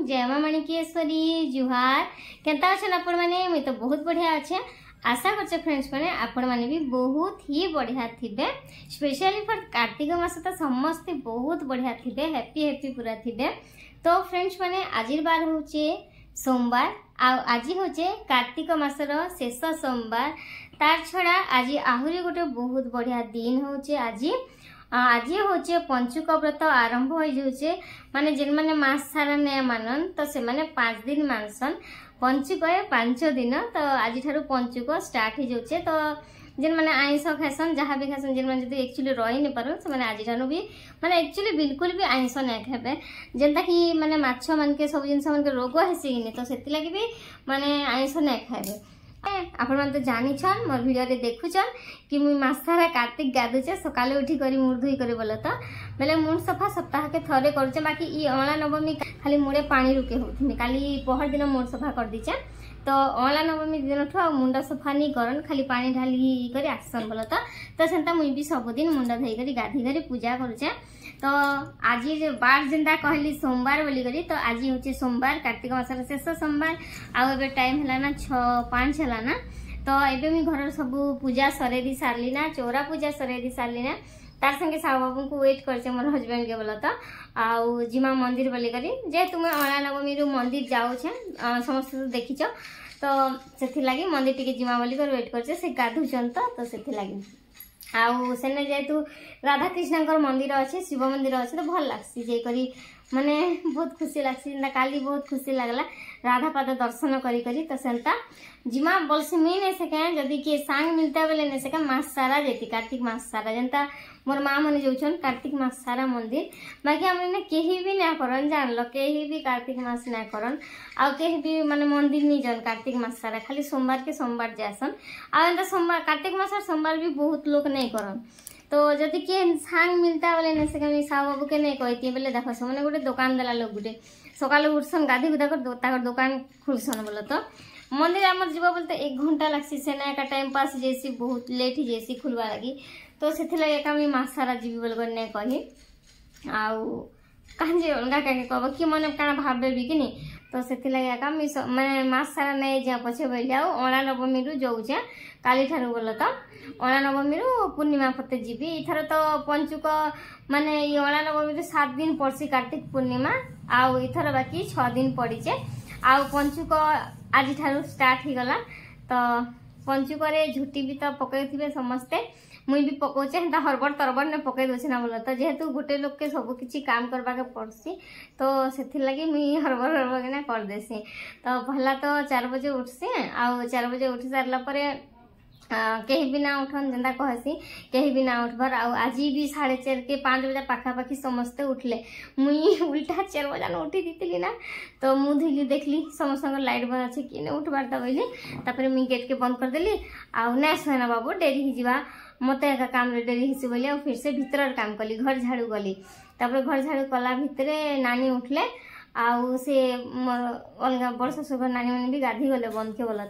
जय मां माणिकेश्वरी जुहार केंता अच्छे आपण मैंने मुझे तो बहुत बढ़िया अच्छे आशा करछे फ्रेंड्स मैंने आपण मैंने भी बहुत ही बढ़िया थिबे स्पेशली फॉर कार्तिक मास तो समस्ते बहुत बढ़िया थिबे हैप्पी हैप्पी पूरा थिबे। तो फ्रेंड्स मैंने आज बार होचे सोमवार आज होचे कार्तिक मासर शेष सोमवार तार छड़ा आज आहरी गोटे बहुत बढ़िया दिन होचे आज होचे पंचुक व्रत आरंभ हो जाऊे माने जिन माने मास सारा नहीं मानन तो से माने 5 दिन मानसन पंचुक 5 दिन तो आज ठारू पंचुक स्टार्ट हो जाऊे तो जिन माने आइंस खासन जहाँ भी खासन जिन माने जदी एक्चुअली रही नहीं पारन से माने आज ठारू भी माने एक्चुअली बिल्कुल भी आइंस नहीं खाबे जेंता कि माने माछ मन के सब जिन मन के रोग हेसी तो सेति लागि भी माने आइंस नहीं खाबे। आपण मन तो जानी छन मोर वीडियो रे देखुछन कि मुई मासारा कार्तिक गाधुचे सकाले उठी करी मुंड धुई करी बोल तो बेले मुंड सफा सप्ताह के थरे करछे बाकी ई अमला नवमी खाली मुड़े पानी रुके होथि काली पहर दिन मुंड सफा कर दीचे तो अमला नवमी दिन ठो मुंड सफा नहीं करन खाली पानी ढाली करी आसन बोल तो सेंता मुई भी सब दिन मुंड धोई करी गाधी करी पूजा करूचे। तो आज बार जेनता कहली सोमवार बोली करी तो आज होचे सोमवार कार्तिक मासर शेष सोमवार आउ एबे टाइम हला ना 6:05 हला ना तो एबे मी घर सब पूजा सरे दी सारली ना चौरा पूजा सरे दी सारली ना तार संगे साहू बाबू को वेट करछे मोर हस्बैंड के बोला तो आउ जिमा मंदिर बोली करी जे तुमे अणा नवमी रु मंदिर जाउ छे समस्त देखिछ तो सेथि लागि मंदिर टिके जिमा बोली कर वेट करछे से गाधुचन तो सेथि लागि आउ सेने जेतु राधा कृष्ण मंदिर अच्छे शिव मंदिर अच्छे तो भल लगसी जे करी माने बहुत खुशी लगसी काली बहुत खुशी लगला राधा पाद दर्शन करी करी तो सेंता जिमा बोलसी मुई नहीं सके जदि के सांग मिलता बेले नहीं सके मास सारा जेती कार्तिक मास सारा जनता मोर माँ मैंने जाऊन कार्तिक मास सारा मंदिर बाकी हमने कहीं भी ना करन जान लो कहीं भी कार्तिक मास ना करन आउ कहीं भी माने मंदिर नहीं जान कार्तिक मास सारा खाली सोमवार के सोमवार जासन आ सोमवार कार्तिक मास सोमवार भी बहुत लोग नहीं करन तो जदि के सांग मिलता बेले नहीं सके साहू बाबू के नहीं कहती बेले देख से मैंने गोटे दुकान देला लोग गोटे सकाल उठसन गाधी गुदा कर दुकान खुलसन बोल तो मंदिर आमर जीव बोलते 1 घंटा लगसी से ना एक टाइम पास जैसी बहुत लेट ही जैसी खुलवा लगी तो से लगे मास सारा जीवी बोल कर नहीं कही आउ कहीं जे अलग क्या कह कि मन क्या भावे भी कि नहीं तो से लगे मैं मास सारा नहीं जा पछे बोली आउ अणा नवमी रु जाऊे काली ठारू बोल तो अणा नवमी रु पूर्णिमा पते जीवी इथर तो पंचुक माने ये अणा नवमी रु 7 दिन पड़सी कार्तिक पूर्णिमा आउ इथर बाकी 6 दिन पड़ीचे आउ पंचुक आज ठारू स्टार्ट हो गला तो पंचुक झुटी भी तो पकई समस्ते मुई भी पकाउचे हेन्ता हरबड़ तरबड़ ने पकई दोचे ना बोल तो जेहेतु गोटे लोग के सब किछि काम करबा के पड़सी तो सेथि लागि मुई हरबड़ हरबड़ के कर देसी तो पहला तो 4 बजे उठसी आउ 4 बजे उठी सारला परे कहीं भी ना उठन जेंता कहसी कहीं भी ना उठबार आउ आज भी 4:30 के 5 बजे पाखापाखी समस्ते उठले मुई उल्टा 4 बजे उठी दीतिली ना तो मु धीली देखली समस्त लाइट बंद अच्छे कि नहीं उठबार तो बोली तापर मुई गेट के बंद कर देली आउ ना सोना बाबू डेरी ही जीवा मत एक काम रे डेरी हिसी बोली फिर से भीतर काम कली घर झाड़ू गली तापर घर झाड़ू कला भितरे नानी उठले आउ से अलग बड़ ससुर नानी मैंने भी गाधी गले बंद के बोला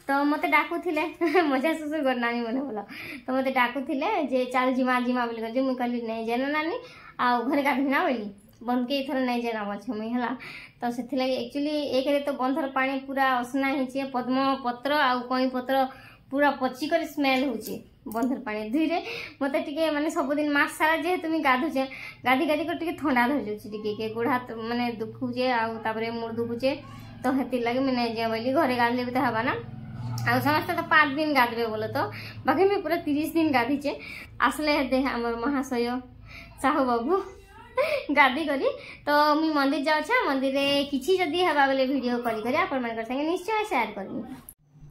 तो मत डाकुले मजा ससुर घर नानी मैंने बोला तो मत डाकुले जे चल जिमा जिमा बोली कर मुई कहली नहीं जाना नानी आउ घर गाधी ना बोली बंद के इथर नहीं जाना अच्छे मुई है तो से एक्चुअली एक तो बंधर पानी पूरा असना है पद्म पत्र आउ कई पत्र पूरा पचिकर स्मेल होची बंधर पानी धुईरे मत टे माने सबुदिन मास सारा जेहेतु मुई गाधुचे गाधी गाधी कर टे ठंडा धर जाऊँ टे गोड़ हाथ माने दुखुचे आउे मुड़ दुखुचे तो हेती लगे मुझे नहीं जाए बोली घरे गाधले भी तो हवा ना आ समस्त तो 5 दिन गाधबे बोलो तो बाकी मैं पूरा 30 दिन गाधीचे आसले दे आमर महाशय साहू बाबू गाधी करी तो मुई मंदिर जाऊे मंदिर किसी जदि हवा बेले वीडियो करी आपण मान संगे निश्चय शेयर करमी।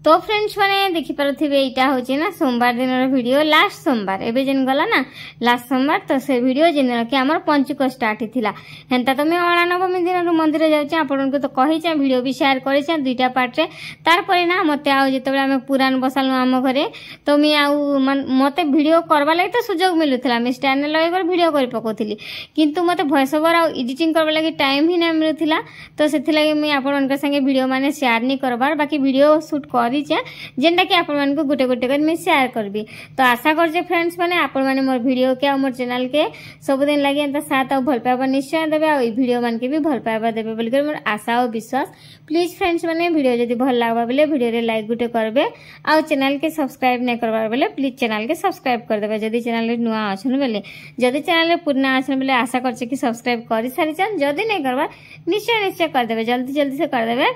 तो फ्रेंड्स मैंने देखिपे यहाँ हूँ ना सोमवार दिन वीडियो लास्ट सोमवार एवं जेन गला ना लास्ट सोमवार तो से वीडियो जेन कि आम पंचुक स्टार्ट होता हेन्ता तो मैं अणा नवमी दिन मंदिर जाऊँ आपण को तो कहीचे वीडियो भी शेयर करे 2टा पार्ट रे तार ना मत आम पुराण बसालु आम घरे तो मुझे आउ मत वीडियो करवा लगे तो सुजोग मिलूला मुझे स्टैंड लगे वीडियो कर पकाउली किंतु मत वॉइस ओवर आउ एडिटिंग करवा लगे टाइम ही ना मिलूला तो से मुझे आपण संगे वीडियो माने शेयर नहीं करबार बाकी वीडियो शूट कर करिचे जेनटा कि आपण मानकु गुटे गुटे कर मैं शेयर करबी। तो आशा करजे फ्रेंड्स माने आपण माने मोर वीडियो के और मोर चैनल के सब दिन लागि एंता साथ और भल पाबा निश्चय देबे और ई वीडियो मान के भी भल पाबा देबे बोल कर मोर आशा और विश्वास। प्लीज फ्रेंड्स माने वीडियो जदी भल लागबा बोले वीडियो रे लाइक गुटे करबे और चैनल के सब्सक्राइब नै करबा बोले प्लीज चैनल के सब्सक्राइब कर देबे। जदी चैनल रे नुआ अछन बोले जदी चैनल रे पुराना अछन बोले आशा करछे कि सब्सक्राइब करि सारि छन जदी नै करबा निश्चय कर देबे जल्दी जल्दी से कर देबे।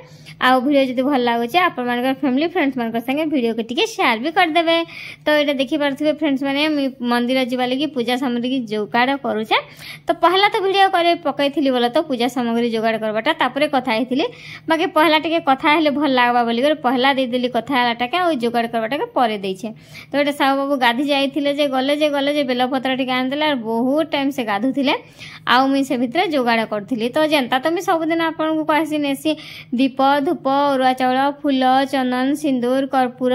आ वीडियो जदी भल लागुचे आपण मानकर फैमिली फ्रेंड्स मानकर संगे वीडियो के टिके शेयर भी कर देबे। तो एटा देखि परथिबे फ्रेंड्स माने मंदिर जिबा लागि पूजा सामग्री की जोगाड़ करूचे। तो पहला तो वीडियो करे पकैथिली बोला तो पूजा सामग्री जोगाड़ करबाटा तापरे कथा हेथिली बाकी पहला टिके कथा हेले भल लागबा बोली कर पहला दे देली कथा हलाटा के ओ जोगाड़ करबाटा के परे दैछे। तो एटा साहब बाबू गाधी जाइथिले जे गले बेलपत्र टिके आनदेला और बहुत टाइम से गाधुथिले आउ मुई से भितरे जोगाड़ करथिली। तो जेंता तो मी सब दिन आपन को कहसी नेसी दीप धूप अरुआ चाउल फूल चंदन सिंदूर कर्पूर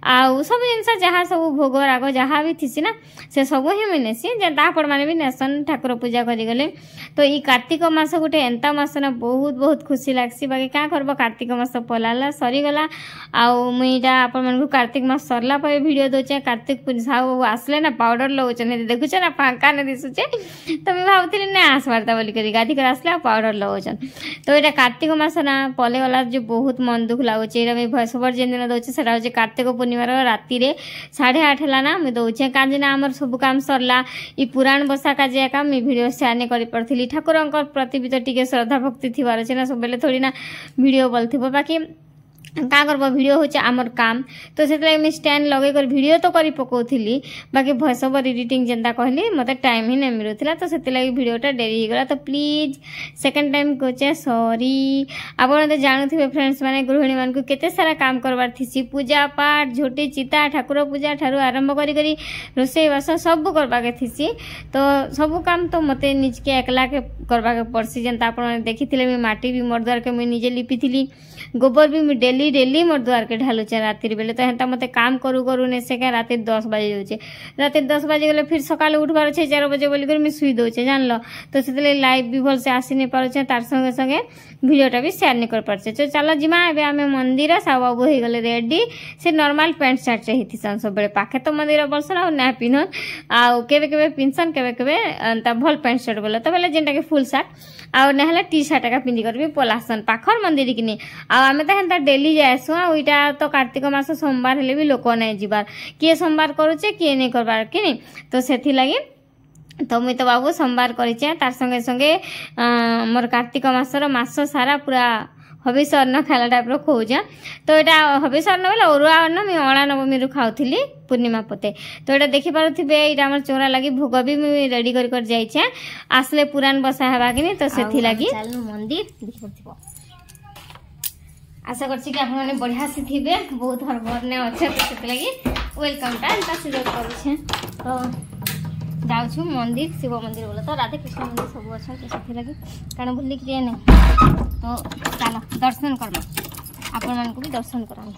आउ सब जिनस जहाँ सब भोग राग जहाँ भी थी ना से सब ही मुझे नेसी जेनता आपण मैंने भी नेसन ठाकुर पूजा करें। तो ये कार्तिक मास गोटे एंता मास ना बहुत बहुत खुशी लगसी बाकी क्या करब कार्तिक मास पलाला सरीगला आउ मुईटा आपण मन कार्तिक मास सरला पर वीडियो दोचे कार्तिक पूजा आसले ना पाउडर लगाउछन देखुछ ना फांका न दिसुचे तो मैं भावती ना आसबारता बोली करी गाधी कर आसला पाउडर लगाउछन। तो ये कार्तिक मास ना पले गला जो बहुत मन दुख लगुचे ये भॉइस ओवर जेन दिन दौचे सेटा होचे कार्तिक पूर्णिमार राति रे 8:30 हला ना मैं दौचे काजे ना हमर सब काम सरला ई पुराण बसा काजे एका मैं वीडियो शेयर नै करि परथिली ठाकुरंकर प्रति भी तो टिके श्रद्धा भक्ति थिबार छै ना सब बेले थोड़ी ना वीडियो बोलथिबो बाकी का करब वीडियो होचे आमर काम। तो से मैं स्टैंड लगे कर वीडियो तो करी पकोथिली बाकी वॉइस ओवर एडिटिंग जेंता कहली मते टाइम ही नै मिलुथिला तो सेति लागि वीडियोटा डेरी हो गला। तो please second time Koche sorry आपण तो जानथिबे फ्रेंड्स माने गृहिणी मान को केते सारा काम करबार थिसी पूजा पाठ झोटी चिता ठाकुर पूजा ठारू आरंभ करी करी रोसई बास सब करबा के थिसी। तो सब काम तो मते निज के एकला के करबा के पड़सी जेंता आपण देखिथिले मैं माटी भी मोर द्वार के मैं निजे लिपिथिली गोबर भी मैं डेली मोर द्वार के ढालुचे रातिर बेले। तो हेंता मते काम करू करू ने से के रातिर 10 बजे जाउचे रातिर 10 बजे गले फिर सकाले उठबार छे 4 बजे बोली कर मैं सुई दोचे जानलो। तो सेतले लाइव भी भल से आसी नै पारुचे तार संगे संगे वीडियोटा भी शेयर नै कर पारछे। तो चलो जिमा एबे आमे मंदिर सा बाबू हो गले रेडी से नॉर्मल पैंट शर्ट से हिथि सन सब बेले पाखे तो मंदिर बलसन आ ना पिनन आ केबे केबे पिनसन केबे केबे ता भल पैंट शर्ट बोले तो बेले जेंटा के फुल शर्ट आ नहले टी शर्ट का पिंदी करबी पलासन पाखर मंदिर किनी आ आमे त हेंता डेली जायसु आ ओइटा तो कार्तिक मास सोमवार हेले भी लोक नै जिबार किए सोमवार करूचे किए नै करबार किनी। तो सेथि लागि तो मुई तो बाबू सोमवार करिचे तार संगे संगे मोर कार्तिक मासर मास सारा पूरा हबिष अन्न खाला टाइप रो खोजा। तो एटा हबिष अन्न बोले अरुआ अन्न मैं अणा नवमी रु खाउथिली पूर्णिमा पते। तो एटा देखि पारुथिबे एटा हमर चोरा लागि भोग भी मैं रेडी कर जाइछे आसले पुराण बसा हेबा किनी। तो सेथि लागि चलनु मंदिर देखि परथिबो आशा करछि कि आपण माने बढ़िया से थिबे बहुत हरबर ने अच्छे तो सेति लागि वेलकम टा एंता सिजो करूछे। तो जाउछु मंदिर शिव मंदिर बोले तो राधे कृष्ण मंदिर सब अच्छा तो सेति लागि काना भूलि कि नै तो चलो दर्शन करबो आपण मान को भी दर्शन कराम।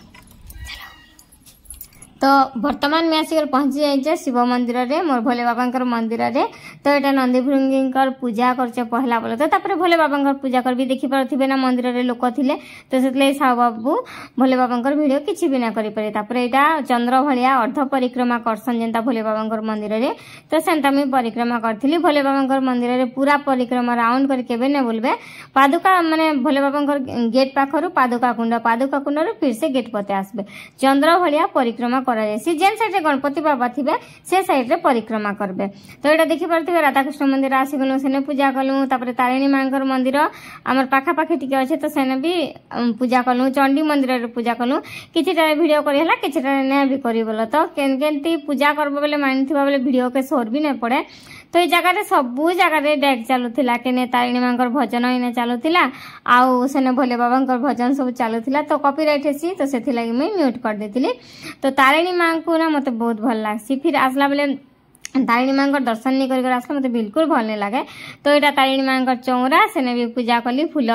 तो वर्तमान में आसिकर पहुंची जाइए शिव मंदिर रे मोर भोले बाबा मंदिर रे। तो यहाँ नंदी भृंगी पूजा करचे पहला बोले तो भोले बाबा पूजा कर भी देखी पारे ना मंदिर रे लोक थिले। तो से साहु बाबू भोले बाबा वीडियो किसी भी ना करें यहाँ चंद्र भाया अर्ध परिक्रमा करसन जेनता भोले बाबा मंदिर रे। तो सेंता मुझे परिक्रमा करी भोले बाबा मंदिर रे पूरा परिक्रमा राउंड करके नहीं बोलबे पादुका माने भोले बाबा गेट पाखर पादुका कुंड फिर से गेट पते आसबे चंद्र भाया परिक्रमा जेन साइड रे गणपति बाबा थिबे से साइड रे परिक्रमा करबे। तो एटा देखि परथिबे राधाकृष्ण मंदिर आसीगनु सेने पूजा कलु तापरे तारिणी मांकर मंदिर हमर पाखा पाखी टिके अछि तो सेने भी पूजा कलु चंडी मंदिर रे पूजा कलु किछटा वीडियो करी हला किछटा ने भी करी बोला। तो केनती पूजा करबो बेले मानिथिबा बेले वीडियो के सोर भी नै पड़े। तो ये जगह सबू जगह डेक चलुला के तारिणी मांकर भजन इने चलुला आउ सेने भोले बाबा भजन सब चलुला। तो कॉपीराइट हेसी तो से मुझे म्यूट कर देती। तो तारिणी माँ को ना मत बहुत भल लगसी फिर आसला बेले तारिणी माँ दर्शन नहीं कर आसला मत बिल्कुल भल नहीं लगे। तो यहाँ तारिणी माँ चौरा सेने भी पूजा कली फूल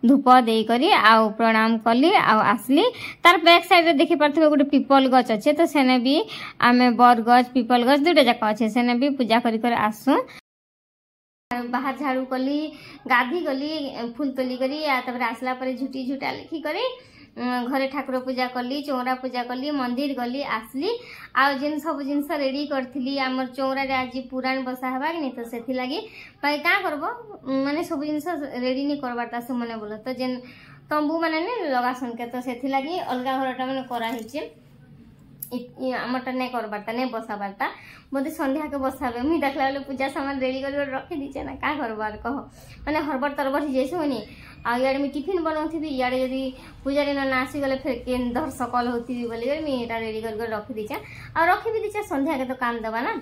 धूप देकर आउ प्रणाम कली आसली तार बैक साइड देखी पारे गोटे पीपल गछ अच्छे। तो सेने भी आम बर गछ पीपल गछ दुटा जाक अच्छे सेने भी पूजा कर आसू बाहर झाड़ू कली गाधी गली फूल तोली करी आसला झुटी झुटा लिखी करी घरे ठाकुर पूजा कली चौरा पूजा कली मंदिर गली आसली आउ जेन सब जिनस रेडी करथिली आमर चौरा रे आज पुराण बसा हबा कि नहीं तो सेथि लागि पाई का करबो माने सब जिनस रेडी नहीं करबाटा से मने बोलो तो जेन तंबू माने ने लगासन के तो सेथि लागि अलगा घरटा माने करा हिचे आमरटा नहीं करबारता नहीं बसाबारता बोधे संध्या के बसाबे मुई देखला बेले पूजा सामान रेडी कर रखी दीचे ना का करबार कह माने हरबर तरबर ही जैसे होनी आ इयाडे मी टिफिन बनाउथि इयाडे यदि पूजारी ना आसी गले फिर केंदर सकल होती बोली मी एटा रेडी कर रखी दीचे आ रखी भी दीचे संध्या के तो काम देबा ना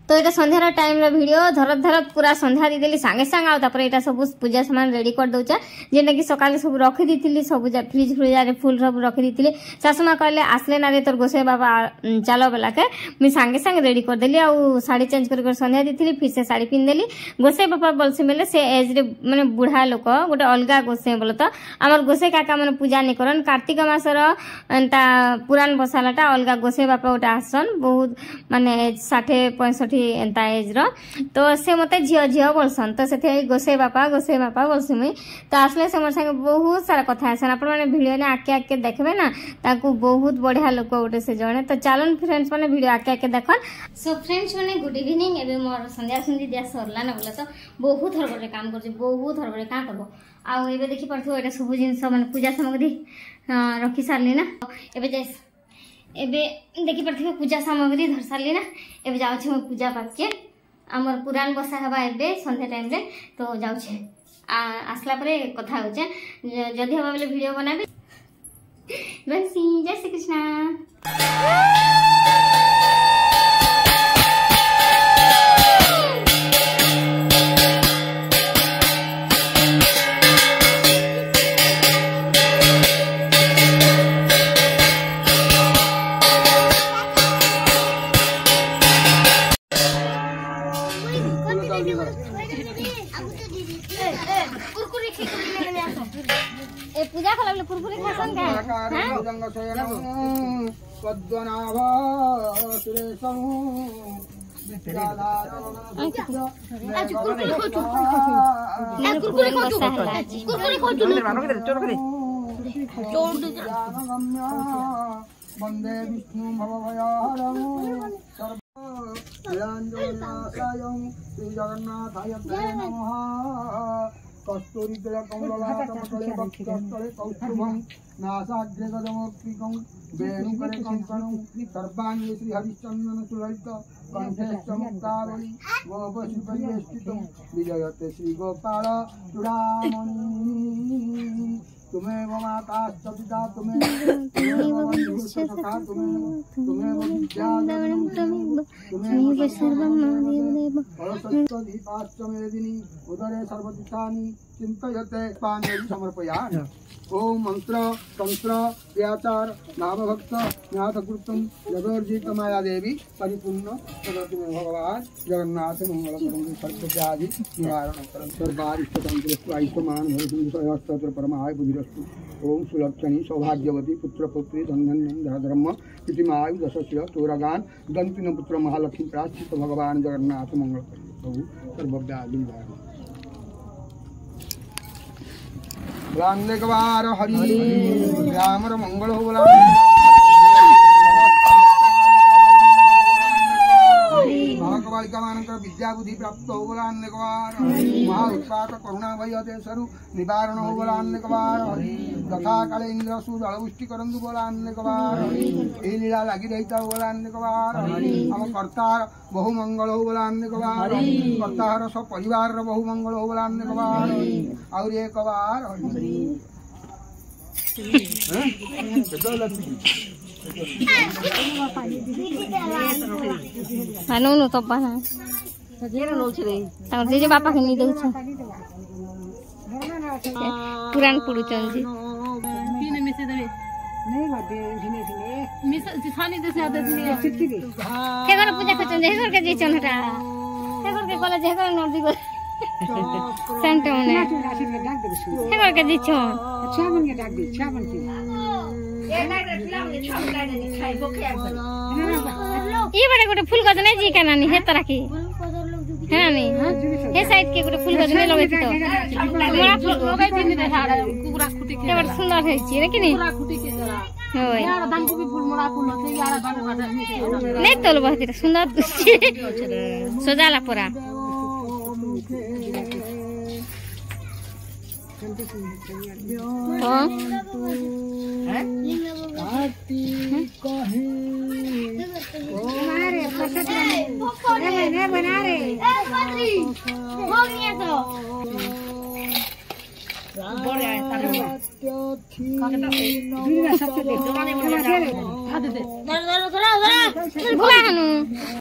तो ये संध्यार टाइम भिडियो धरत धरत पूरा संध्या दीदेली सांगे सांगे आउ सब पूजा सामान रेडी कर दौचा जेनटा कि सकाले सब रखी दी सब फ्रिज फ्रिज फुल सब रखी दी शाशुमा कहले आसले ना रे तोर गोसाई बाबा चलो बेला के मुझे सांगे सांगे रेडी करदेली आउ साड़ी चेंज कर संध्या दी फिर से साड़ी पिंधदेली गोसाई बाबा बोलसे मेले से एज रे माने बुढ़ा लोक गोटे अलग गोसाई बोल तो आमर गोसाई काका मैंने पूजा नहीं करन कार्तिक मासर एंता पुराण बसालाटा अलग गोसाई बापा गोटे आसन बहुत माने 60-65 एंता एज रो तो से मते झियो झियो बोलसन तो से गोसाई बापा बोलसी मुई तो आसले से मोर संगे बहुत सारा कथा आसन आपण माने वीडियो ने आके आके देखबे ना ताकू बहुत बढ़िया लोक गोटे से जणे तो चलन फ्रेंड्स माने वीडियो आके आके देखन सो फ्रेंड्स माने गुड इवनिंग एबे मोर संध्या संधि दिया सरला ना बोले तो बहुत हरबरे काम करछि बहुत हरबरे का करबो आ एबे देखि परथो एटा सब जिंस माने पूजा सामग्री रखी सारली ना एबे जैस एबे देखि परथि पूजा सामग्री धर सारली ना एबे जाउ छे पूजा पाके हमर पुराण बसा हबा एबे संध्या टाइम रे तो जाउ छे आसला परे कथा हो छे जदी हबा बेले वीडियो बनाबे बस जय श्री कृष्ण पूजा कला बेले कुरकुरे खासन का हैं जंग सोयनो पद्मनाभ सुरेशं विद्यादाता आज कुरकुरे वंदे विष्णु भवभयारं सर्वं श्री जगन्नाथाय नमः कस्तूरी कमललाटमतले भक्तस्थले कौस्तुभं नासाग्रे गजमोक्तिकं वेणुकरे कंकणं सर्वांगे श्री हरिश्चंदन सुललित कंठेश्च मुक्तावली गोपश्रीपरिवेष्टितं विजयते श्री गोपाल चूड़ामणि तुम्हें माताश्च पिता तुम्हें सखा तुम्हें सरस्वतीपाश्च मेदिनी उदरे सर्वतीर्थानि चिन्तयते पाण्यं समर्पयामि ओम मंत्र तंत्र व्याचार नामभक्त न्यासकृतं जगोर्जित माया देवी परिपूर्ण सदति में भगवान जगन्नाथ मंगल करुँ सर्वव्याधि निवारण करं सर्वारिष्ट तंत्र आयुष्मान भवतु सहस्त्र परमाय बुद्धिरस्तु ओम सुलक्षणी सौभाग्यवती पुत्र पुत्री धन्यं धर्म प्रतिमायु दशस्य तोरगान दंतिन पुत्र महालक्ष्मी प्राश्चित भगवान जगन्नाथ मंगल करुँ प्रभु सर्वव्याधि निवारण बोलाने के बार हरि राम मंगल हो बोला महाकबालिका मानक विद्या बुद्धि प्राप्त हो बोलाने के बार महा उत्पात करुणा भय देशरु निवारण हो बोलाने के बार तथा काले इंद्र सु जलवृष्टि करंदु बोलाने के बार ए लीला लगी रहता हो बोलाने के बार हम कर्तार बहु मंगल हो बोलाने के बार कर्तार सब परिवार बहु मंगल हो बोलाने के बार और एक बार नो तो पाना जे बापा के नहीं दउछ पुराण पुरुचन जी पीने में से देबे नहीं बाटे धिने धिने मिस छानी दे से आते दिने चिटकी के घर पूजा करचन जे घर के जे चनटा के घर के कॉलेज हे घर नदी को सेंट मने हे घर के जे छ छाबन के डाक दे छाबन के ये डाक दे फिल्म के छाबन डाक दे खाई बोखे आ ये बड़े गोटे फूल गज नहीं जी का नानी हे तरह की है ना नहीं हे साइड के गोटे फूल गछ नहीं लगे तो मोरा फूल लगे दिन रे कुकुरा खुटी के बड़ सुंदर है छी ना कि नहीं कुकुरा खुटी के जरा होय यार धान को भी फूल मोरा फूल होते यार बाटे बाटे नहीं तो बहुत सुंदर सजाला पूरा हाँ बना रहे हो गया तो बोला हनु